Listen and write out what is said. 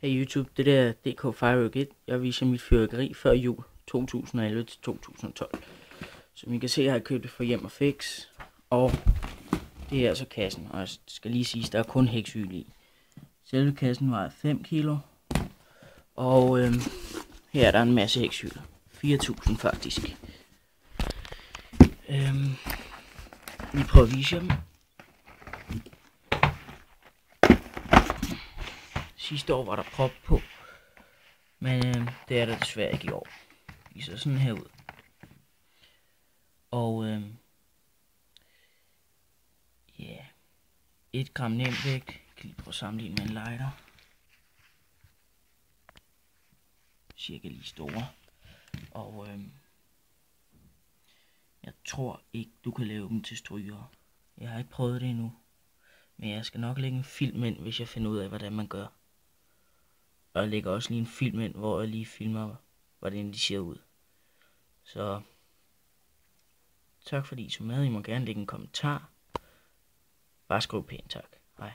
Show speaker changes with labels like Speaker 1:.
Speaker 1: Hey YouTube, det der DK Firework 1. Jeg viser mit fyrværkeri før jul 2011 til 2012. Som I kan se, har jeg købt det for Hjem og Fix. Og det er altså kassen, og jeg skal lige sige, at der er kun heksyl i. Selve kassen vejer 5 kilo. Og her er der en masse heksyl. 4.000 faktisk. Vi prøver at vise jer dem. Sidste år var der prop på, men det er der desværre ikke i år. Det ser sådan her ud. Og ja, 1 gram nemt vægt. Kan lige prøve at sammenligne med en lighter. Cirka lige store. Og jeg tror ikke du kan lave dem til stryger. Jeg har ikke prøvet det endnu, men jeg skal nok lægge en film ind, hvis jeg finder ud af hvordan man gør. Og jeg lægger også lige en film ind, hvor jeg lige filmer, hvordan de ser ud. Så tak fordi I så med. I må gerne lægge en kommentar. Bare skriv pænt tak. Hej.